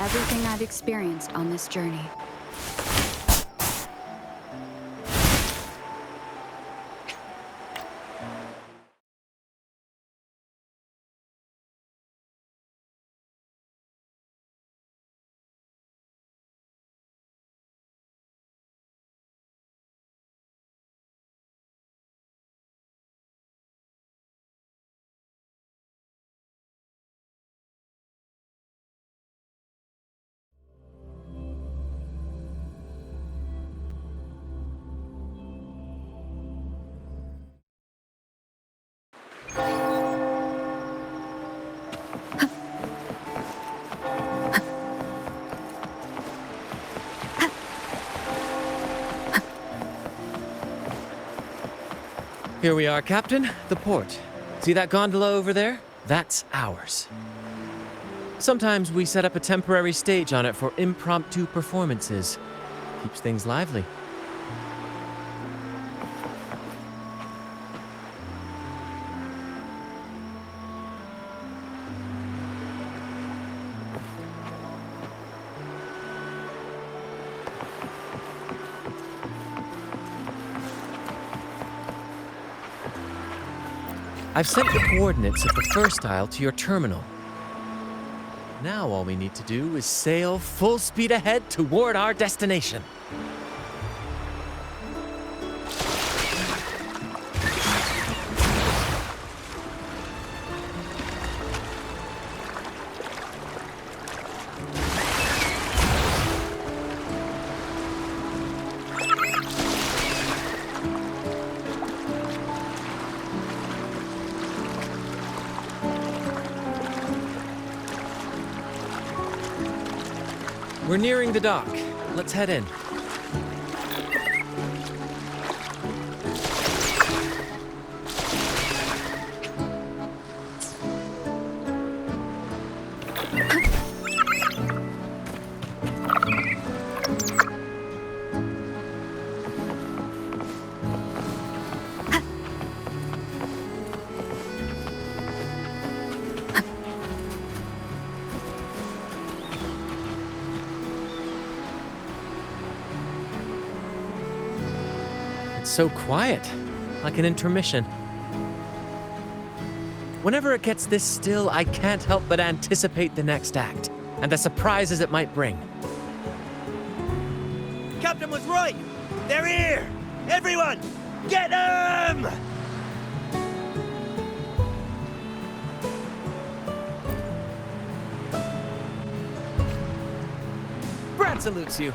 everything I've experienced on this journey. Here we are, Captain. The port. See that gondola over there? That's ours. Sometimes we set up a temporary stage on it for impromptu performances. Keeps things lively. I've sent the coordinates of the first isle to your terminal. Now all we need to do is sail full speed ahead toward our destination. We're nearing the dock. Let's head in. So quiet, like an intermission. Whenever it gets this still, I can't help but anticipate the next act, and the surprises it might bring. Captain was right! They're here! Everyone, get them! Brad salutes you.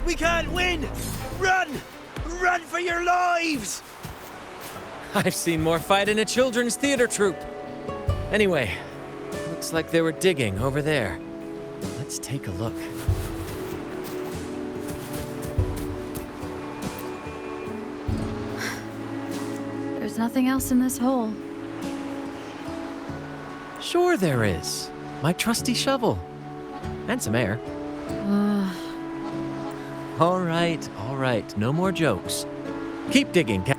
We can't win! Run! Run for your lives! I've seen more fight in a children's theater troupe. Anyway, looks like they were digging over there. Let's take a look. There's nothing else in this hole. Sure there is. My trusty shovel. And some air. All right. No more jokes. Keep digging, Cap.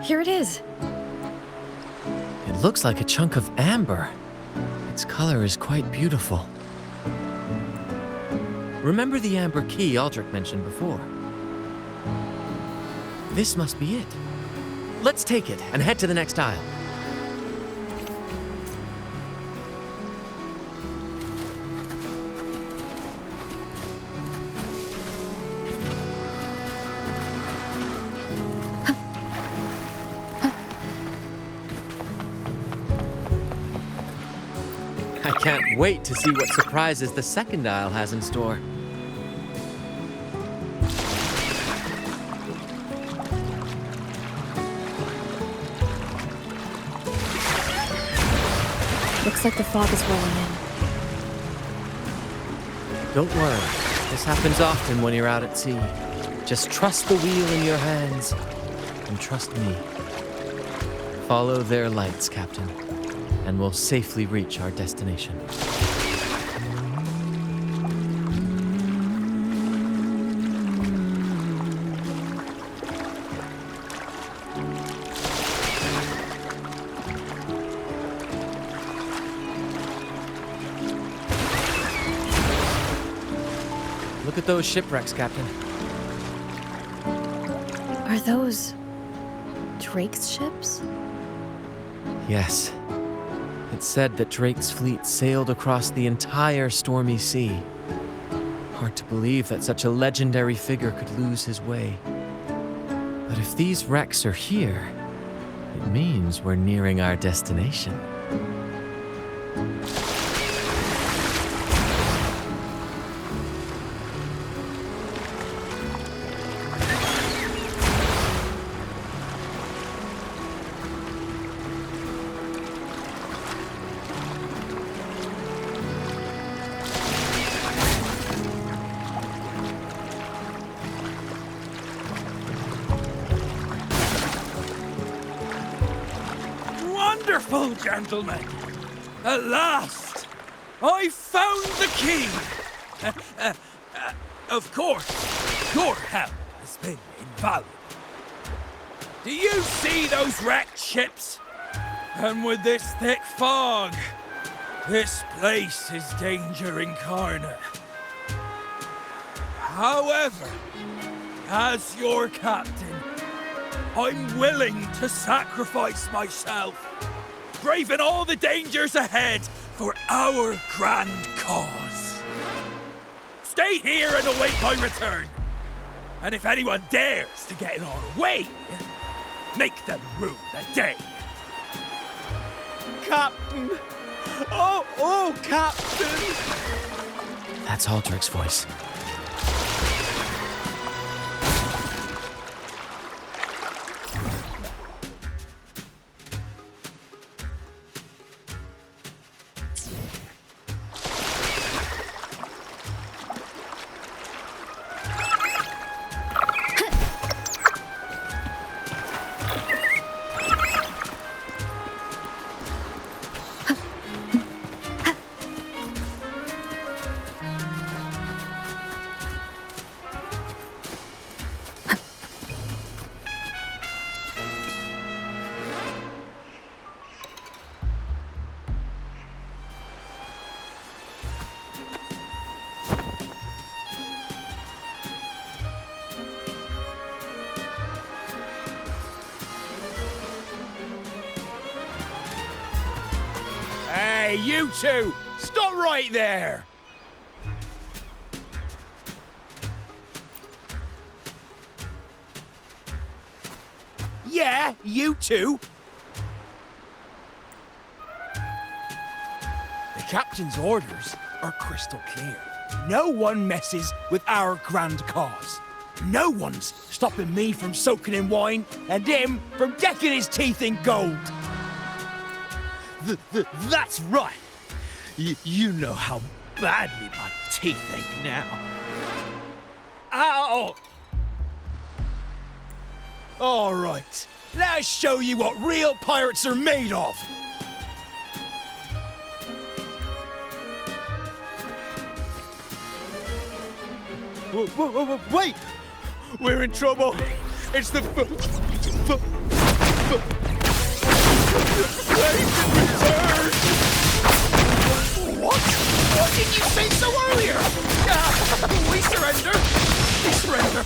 Here it is. It looks like a chunk of amber. Its color is quite beautiful. Remember the amber key Aldrich mentioned before? This must be it. Let's take it and head to the next aisle. I can't wait to see what surprises the second aisle has in store. Looks like the fog is rolling in. Don't worry. This happens often when you're out at sea. Just trust the wheel in your hands and trust me. Follow their lights, Captain, and we'll safely reach our destination. Look at those shipwrecks, Captain. Are those Drake's ships? Yes. It's said that Drake's fleet sailed across the entire stormy sea. Hard to believe that such a legendary figure could lose his way. But if these wrecks are here, it means we're nearing our destination. Wonderful, gentlemen! At last! I found the key! Of course, your help has been invaluable. Do you see those wrecked ships? And with this thick fog, this place is danger incarnate. However, as your captain, I'm willing to sacrifice myself, braving all the dangers ahead for our grand cause. Stay here and await my return. And if anyone dares to get in our way, make them rue the day. Captain! Oh, Captain! That's Aldrich's voice. Hey, you two! Stop right there! Yeah, you two! The captain's orders are crystal clear. No one messes with our grand cause. No one's stopping me from soaking in wine and him from decking his teeth in gold. That's right. You know how badly my teeth ache now. Ow! All right, let's show you what real pirates are made of. Wait! We're in trouble. It's the What? What did you say so earlier? We surrender. We surrender.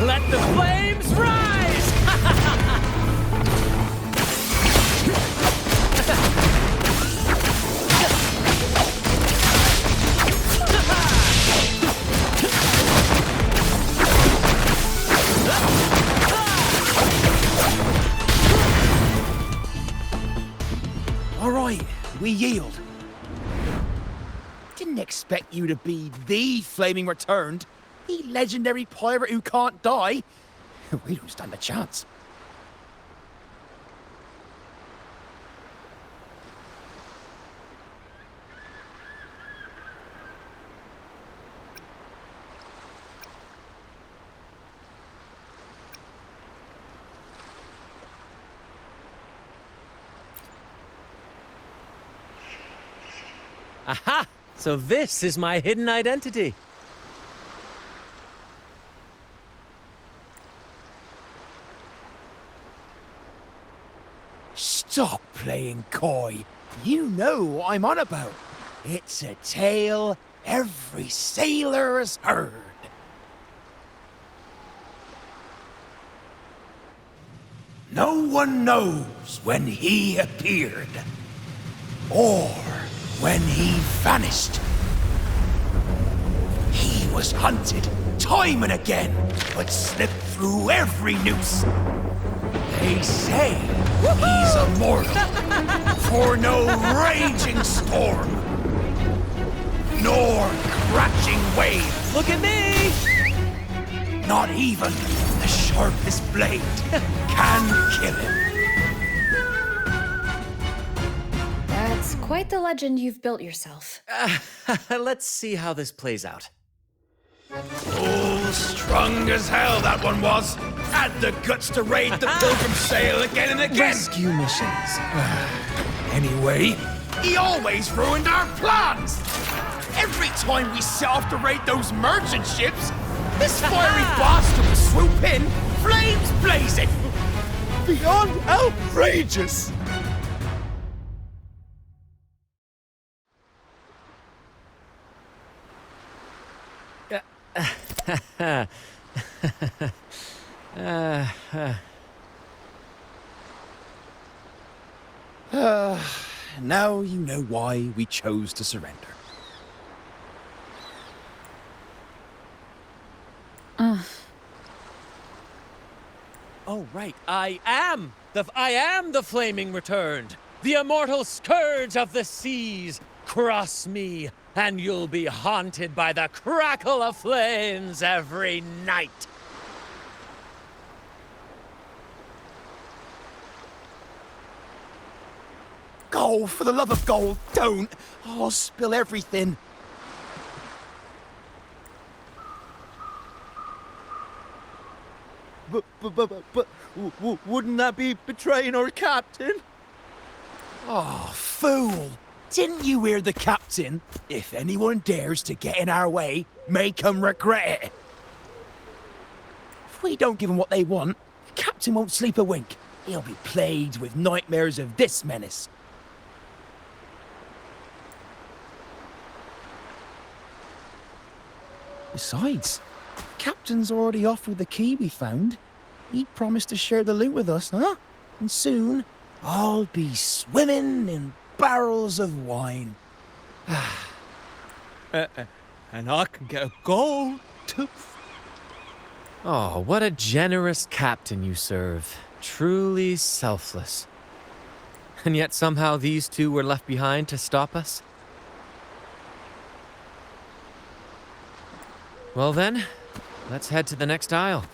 Let the flames rise! All right, we yield. didn't expect you to be the Flaming Returned, the legendary pirate who can't die. We don't stand a chance. Aha! So this is my hidden identity. Stop playing coy. You know what I'm on about. It's a tale every sailor has heard. No one knows when he appeared, or when he vanished. He was hunted time and again, but slipped through every noose. They say he's immortal, for no raging storm, nor crashing wave. Look at me! Not even the sharpest blade can kill him. That's quite the legend you've built yourself. Let's see how this plays out. Oh, strong as hell that one was. Had the guts to raid the Pilgrim Sail again and again. Rescue missions. Anyway, he always ruined our plans. Every time we set off to raid those merchant ships, this fiery bastard would swoop in, flames blazing. Beyond outrageous. Now you know why we chose to surrender. Oh, right. I am the Flaming Returned, the immortal scourge of the seas. Cross me, and you'll be haunted by the crackle of flames every night. Gold, for the love of gold, don't! I'll spill everything. But wouldn't that be betraying our captain? Oh, fool! Didn't you hear the captain? If anyone dares to get in our way, make them regret it. If we don't give them what they want, the captain won't sleep a wink. He'll be plagued with nightmares of this menace. Besides, Captain's already offered the key we found. He promised to share the loot with us, huh? And soon, I'll be swimming in barrels of wine. And I can get a gold too. Oh, what a generous captain you serve. Truly selfless. And yet somehow these two were left behind to stop us? Well then, let's head to the next aisle.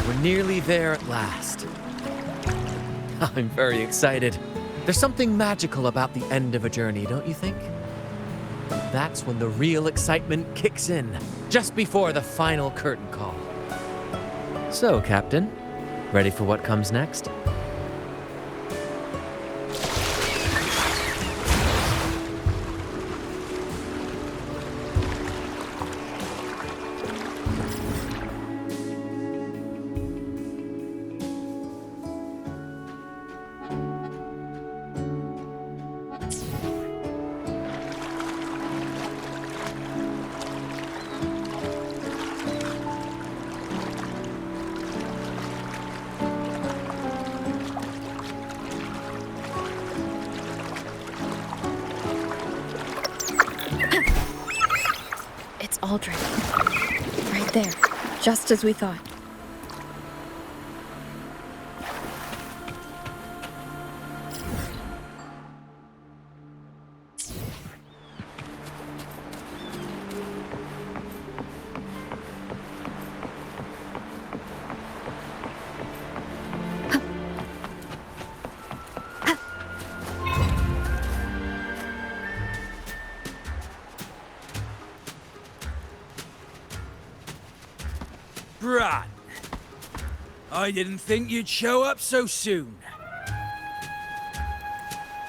We're nearly there at last. I'm very excited. There's something magical about the end of a journey, don't you think? That's when the real excitement kicks in, just before the final curtain call. So, Captain, ready for what comes next? It's Aldrin. Right there. Just as we thought. Bran, I didn't think you'd show up so soon.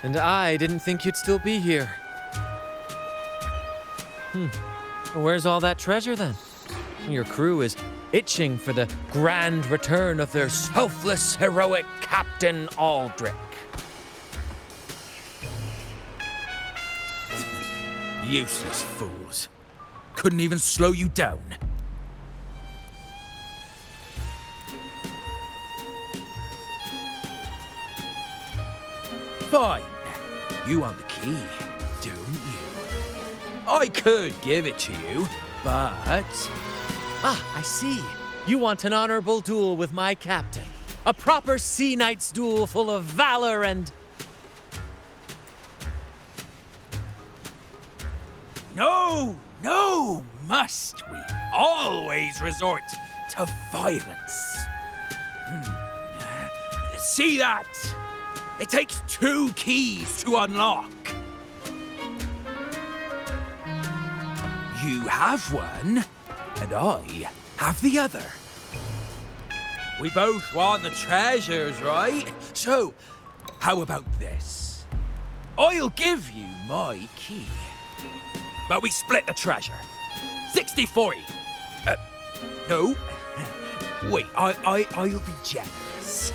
And I didn't think you'd still be here. Where's all that treasure then? Your crew is itching for the grand return of their selfless, heroic Captain Aldrich. Useless fools. Couldn't even slow you down. Fine. You want the key, don't you? I could give it to you, but... I see. You want an honorable duel with my captain. A proper sea knight's duel full of valor and... No, must we always resort to violence? See that? It takes 2 keys to unlock. You have one, and I have the other. We both want the treasures, right? So, how about this? I'll give you my key. But we split the treasure. 60-40. No. Wait, I'll be generous.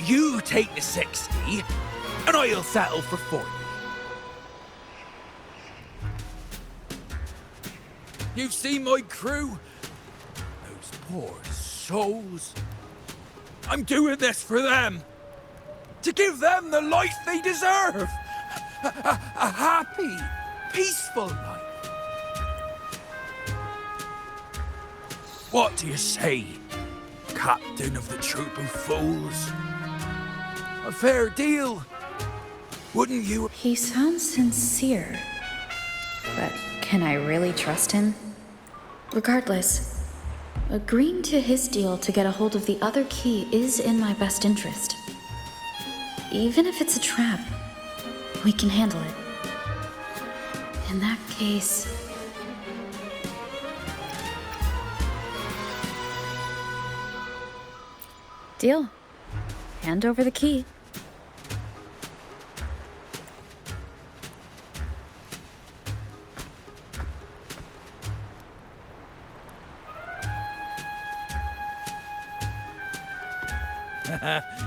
You take the 60, and I'll settle for 40. You've seen my crew? Those poor souls. I'm doing this for them. To give them the life they deserve. A happy, peaceful life. What do you say, Captain of the Troop of Fools? A fair deal, wouldn't you? He sounds sincere. But can I really trust him? Regardless, agreeing to his deal to get a hold of the other key is in my best interest. Even if it's a trap, we can handle it. In that case... Deal. Hand over the key.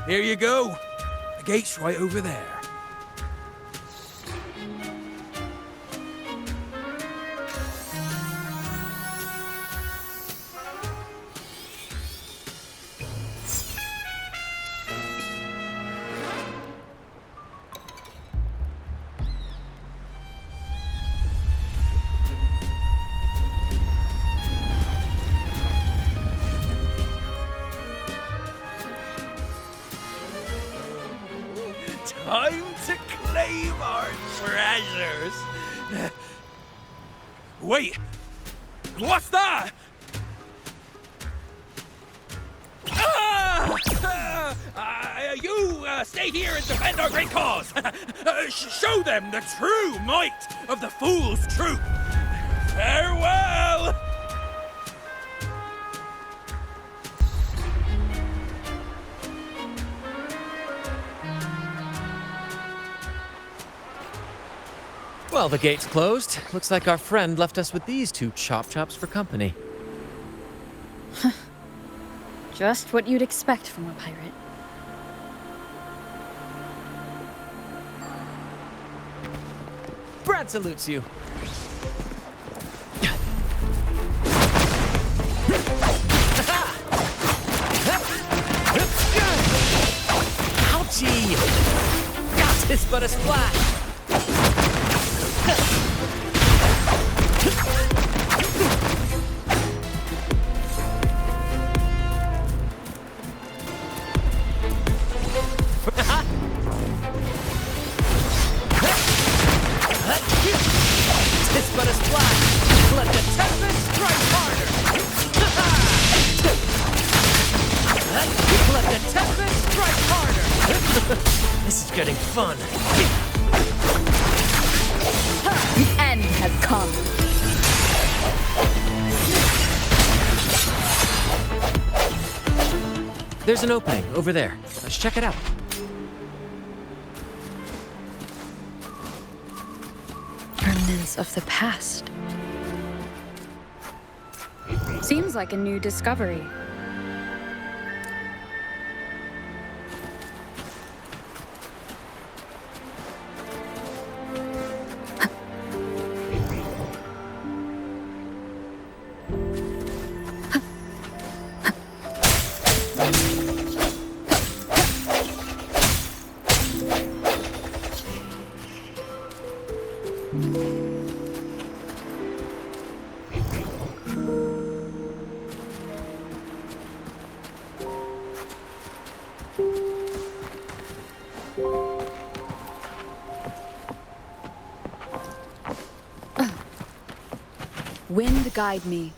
Here you go. The gate's right over there. Time to claim our treasures. Wait, what's that? You stay here and defend our great cause. Show them the true might of the fool's truth. Farewell! Well, the gate's closed. Looks like our friend left us with these two chop-chops for company. Just what you'd expect from a pirate. Brad salutes you. Ouchie! Got this but a splash! This but a splash! Let the tempest strike harder! Let the tempest strike harder! This is getting fun. The end has come. There's an opening over there. Let's check it out. Remnants of the past. Seems like a new discovery. Wind guide me.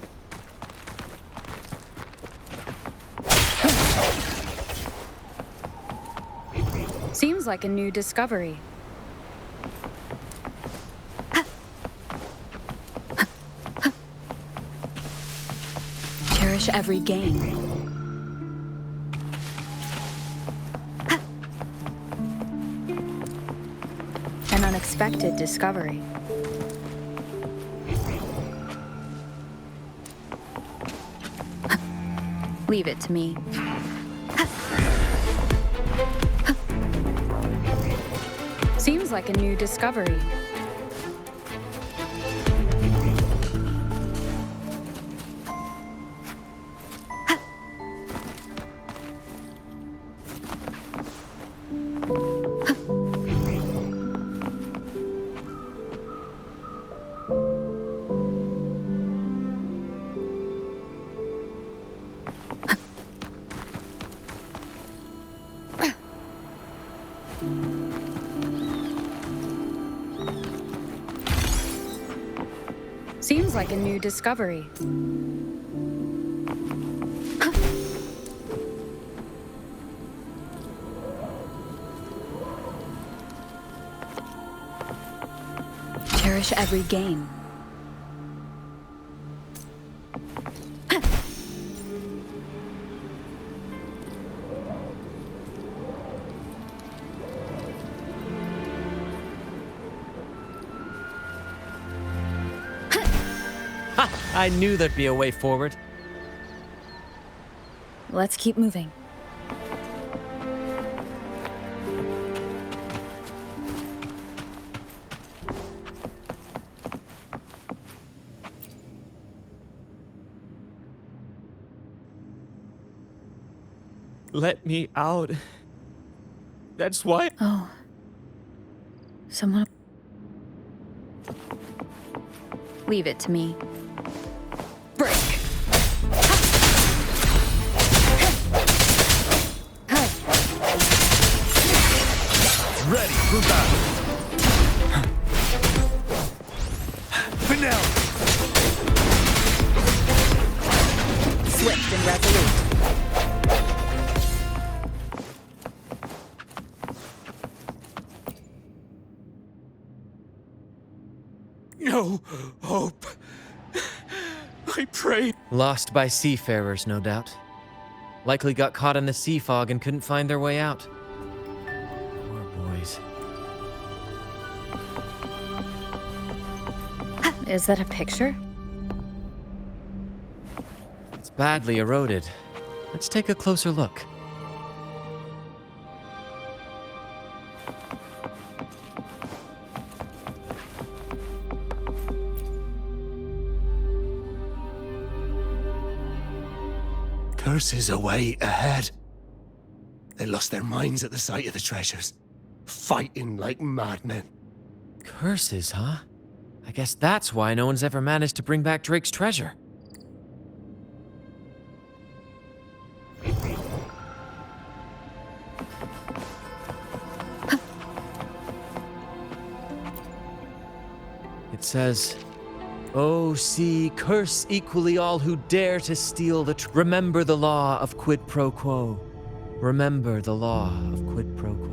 Seems like a new discovery. Cherish every gain. An unexpected discovery. Leave it to me. Seems like a new discovery. Seems like a new discovery. Cherish every gain. I knew there'd be a way forward. Let's keep moving. Let me out. That's why. Oh. Someone... Leave it to me. Break! Ready for battle. Finale. Swift and resolute. no hope. I pray. Lost by seafarers, no doubt. Likely got caught in the sea fog and couldn't find their way out. Poor boys. Is that a picture? It's badly eroded. Let's take a closer look. Curses away ahead. They lost their minds at the sight of the treasures, fighting like madmen. Curses, huh? I guess that's why no one's ever managed to bring back Drake's treasure. It says, "Oh, sea, curse equally all who dare to steal the remember the law of quid pro quo. Remember the law of quid pro quo."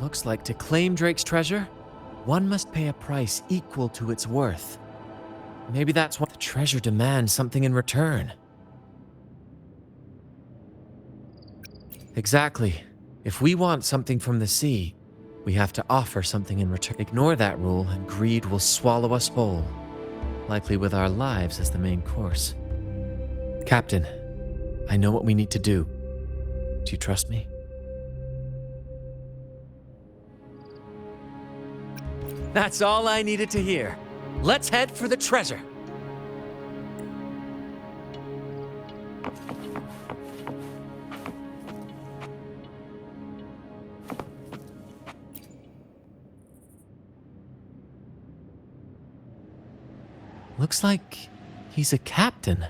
Looks like to claim Drake's treasure, one must pay a price equal to its worth. Maybe that's why the treasure demands something in return. Exactly. If we want something from the sea, we have to offer something in return. Ignore that rule and greed will swallow us whole, likely with our lives as the main course. Captain, I know what we need to do. Do you trust me? That's all I needed to hear. Let's head for the treasure. Looks like he's a captain.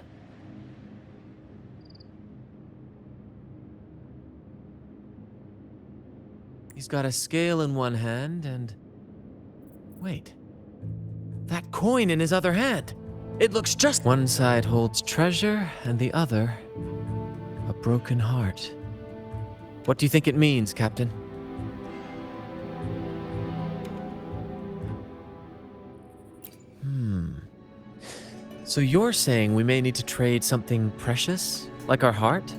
He's got a scale in one hand and... Wait. That coin in his other hand. It looks just... One side holds treasure and the other... a broken heart. What do you think it means, Captain? So you're saying we may need to trade something precious, like our heart,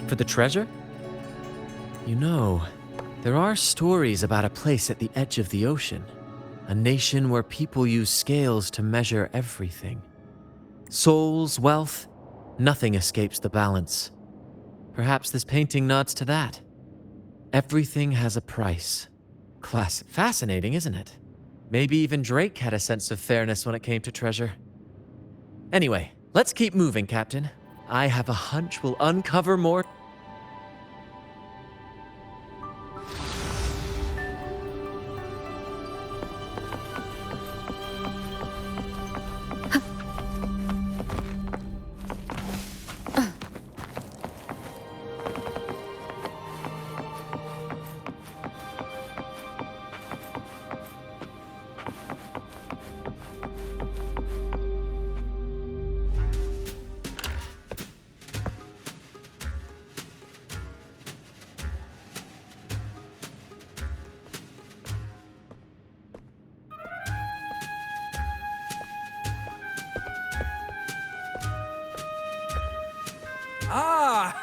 for the treasure? You know, there are stories about a place at the edge of the ocean. A nation where people use scales to measure everything. Souls, wealth, nothing escapes the balance. Perhaps this painting nods to that. Everything has a price. Fascinating, isn't it? Maybe even Drake had a sense of fairness when it came to treasure. Anyway, let's keep moving, Captain. I have a hunch we'll uncover more. Ah,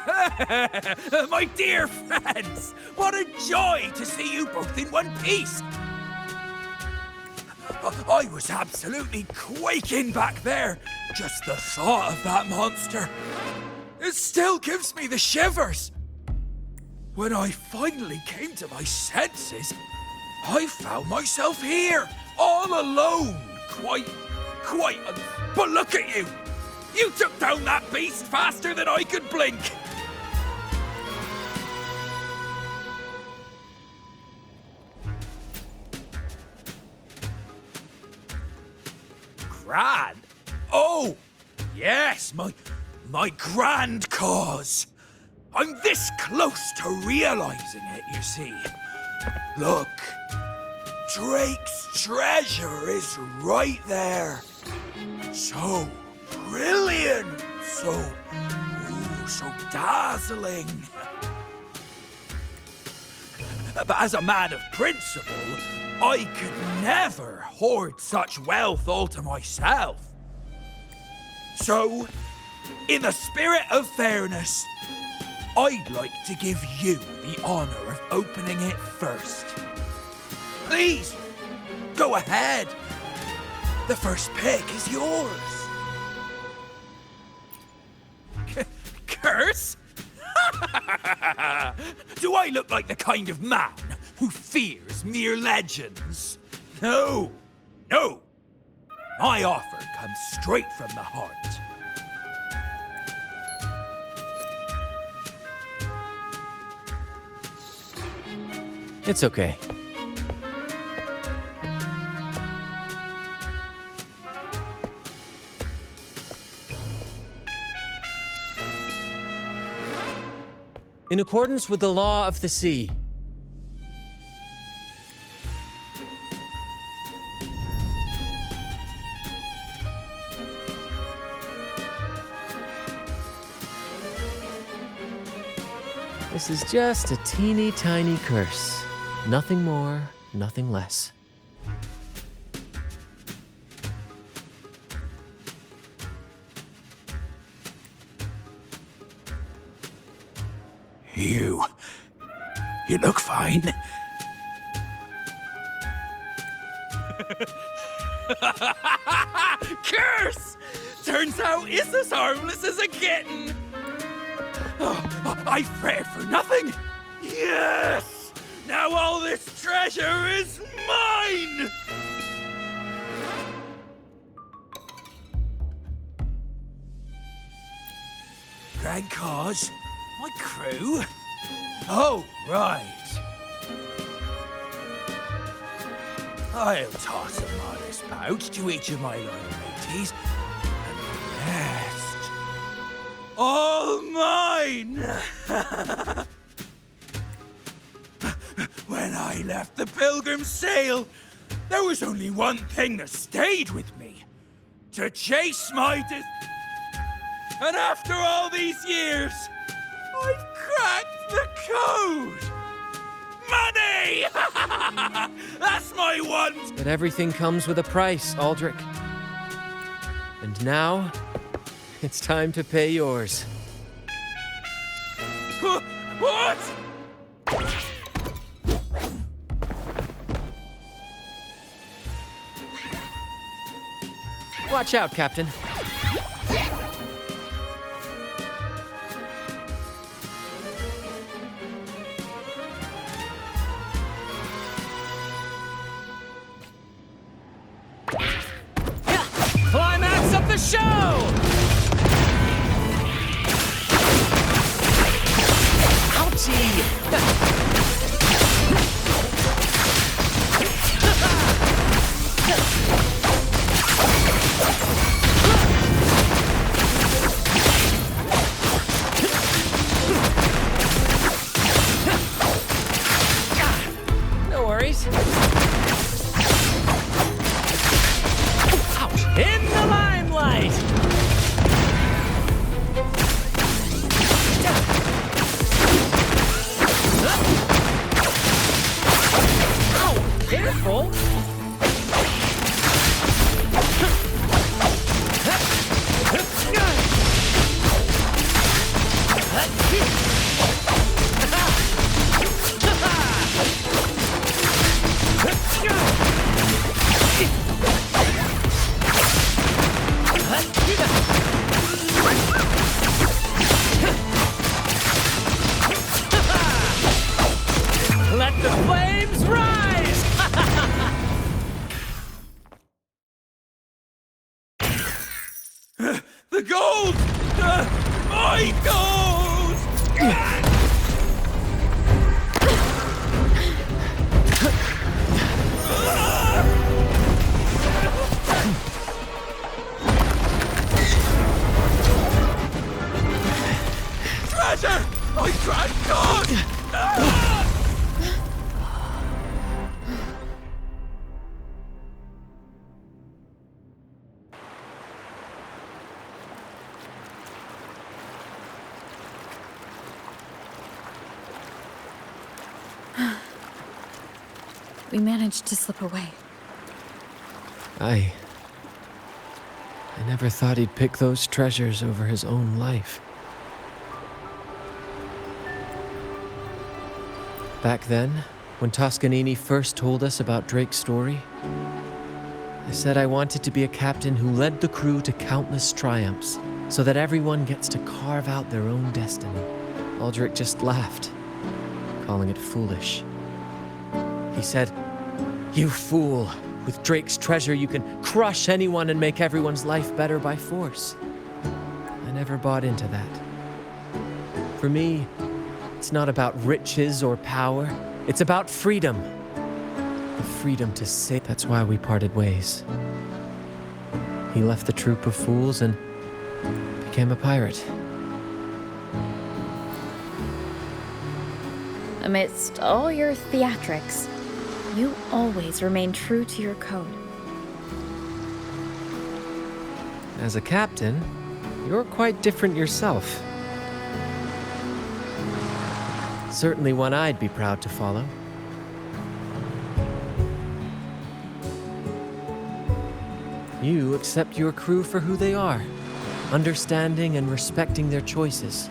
my dear friends! What a joy to see you both in one piece! I was absolutely quaking back there. Just the thought of that monster. It still gives me the shivers. When I finally came to my senses, I found myself here, all alone. But look at you! You took down that beast faster than I could blink! Grand? Oh! Yes, my grand cause! I'm this close to realizing it, you see. Look, Drake's treasure is right there. So brilliant, so dazzling. But as a man of principle, I could never hoard such wealth all to myself. So, in the spirit of fairness, I'd like to give you the honor of opening it first. Please, go ahead. The first pick is yours. Curse? Do I look like the kind of man who fears mere legends? No, no. My offer comes straight from the heart. It's okay. In accordance with the law of the sea. This is just a teeny tiny curse. Nothing more, nothing less. You look fine. Curse! Turns out it's as harmless as a kitten. Oh, I fretted for nothing. Yes! Now all this treasure is mine! Grand cause? My crew? Oh, right. I'll toss a modest pouch to each of my loyal mateys, and the rest, all mine! When I left the Pilgrim's Sail, there was only one thing that stayed with me. To chase my And after all these years, I've cracked the code! Money! That's my want! But everything comes with a price, Aldrich. And now, it's time to pay yours. What? Watch out, Captain. Climax of the show! No worries. Ouch! In the limelight! Ow! Careful! Let the flames rise! The gold! My gold! Treasure! I tried God! we managed to slip away. I never thought he'd pick those treasures over his own life. Back then, when Toscanini first told us about Drake's story, I said I wanted to be a captain who led the crew to countless triumphs, so that everyone gets to carve out their own destiny. Aldrich just laughed, calling it foolish. He said, "You fool! With Drake's treasure, you can crush anyone and make everyone's life better by force." I never bought into that. For me, it's not about riches or power. It's about freedom. The freedom to say. That's why we parted ways. He left the troop of fools and became a pirate. Amidst all your theatrics, you always remain true to your code. As a captain, you're quite different yourself. Certainly one I'd be proud to follow. You accept your crew for who they are, understanding and respecting their choices.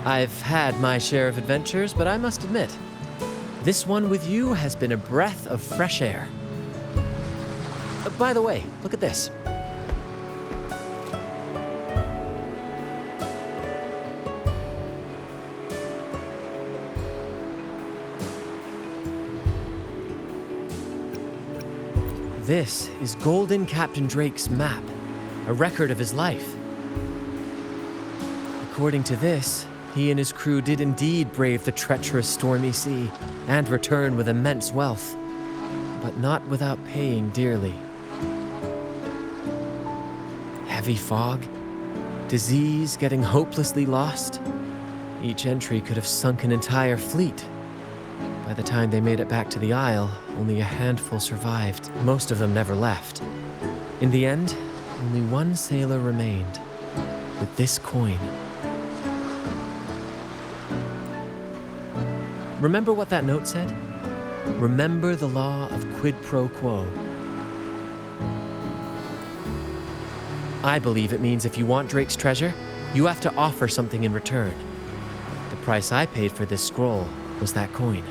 I've had my share of adventures, but I must admit, this one with you has been a breath of fresh air. By the way, look at this. This is Golden Captain Drake's map, a record of his life. According to this, he and his crew did indeed brave the treacherous stormy sea and return with immense wealth, but not without paying dearly. Heavy fog, disease, getting hopelessly lost. Each entry could have sunk an entire fleet. By the time they made it back to the Isle, only a handful survived. Most of them never left. In the end, only one sailor remained, with this coin. Remember what that note said? Remember the law of quid pro quo. I believe it means if you want Drake's treasure, you have to offer something in return. The price I paid for this scroll was that coin.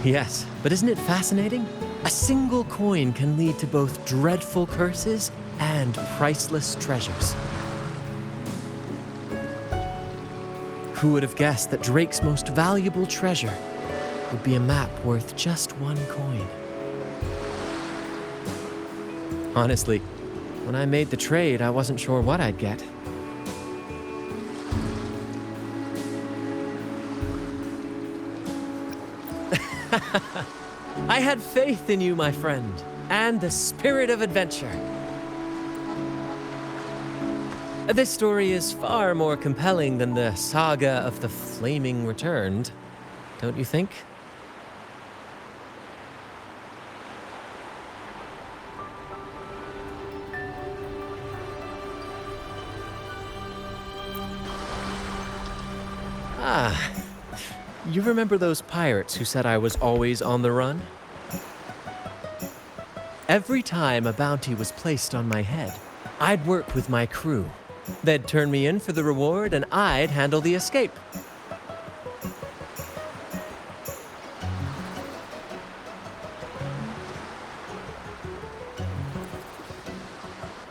Yes, but isn't it fascinating? A single coin can lead to both dreadful curses and priceless treasures. Who would have guessed that Drake's most valuable treasure would be a map worth just one coin? Honestly, when I made the trade, I wasn't sure what I'd get. I had faith in you, my friend, and the spirit of adventure. This story is far more compelling than the saga of the Flaming Returned, don't you think? Ah. You remember those pirates who said I was always on the run? Every time a bounty was placed on my head, I'd work with my crew. They'd turn me in for the reward and I'd handle the escape.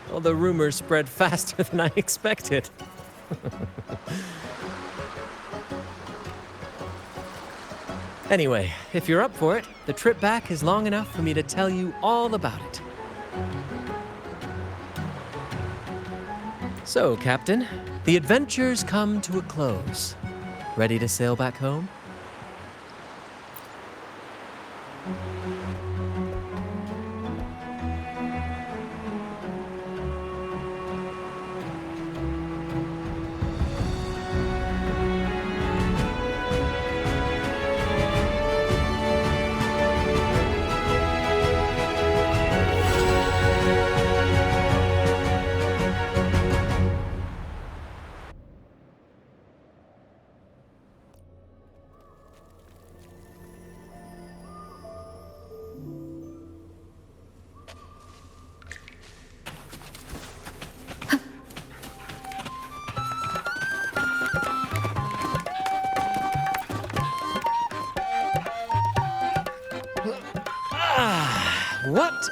Well, the rumors spread faster than I expected. Anyway, if you're up for it, the trip back is long enough for me to tell you all about it. So, Captain, the adventures come to a close. Ready to sail back home?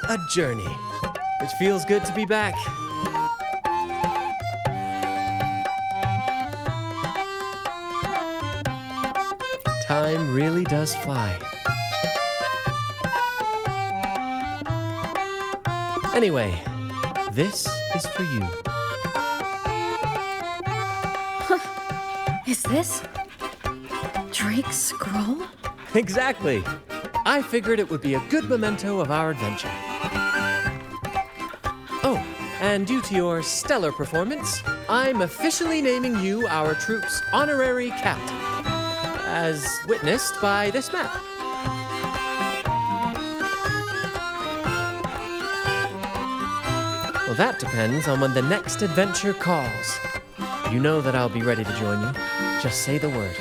a journey. It feels good to be back. Time really does fly. Anyway, this is for you. Is this Drake's scroll? Exactly. I figured it would be a good memento of our adventure. Oh, and due to your stellar performance, I'm officially naming you our troop's honorary captain, as witnessed by this map. Well, that depends on when the next adventure calls. You know that I'll be ready to join you. Just say the word.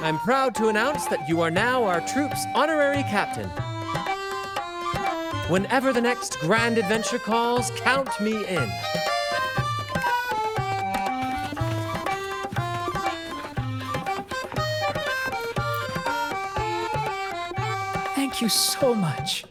I'm proud to announce that you are now our troop's honorary captain. Whenever the next grand adventure calls, count me in. Thank you so much.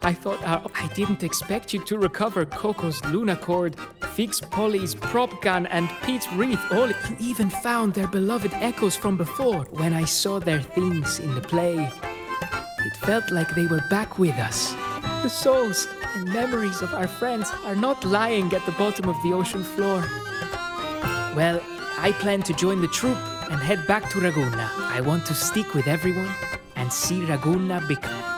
I didn't expect you to recover Coco's lunacord, fix Polly's prop gun, and Pete's wreath. You even found their beloved echoes from before. When I saw their things in the play, it felt like they were back with us. The souls and memories of our friends are not lying at the bottom of the ocean floor. Well, I plan to join the troop and head back to Raguna. I want to stick with everyone and see Raguna become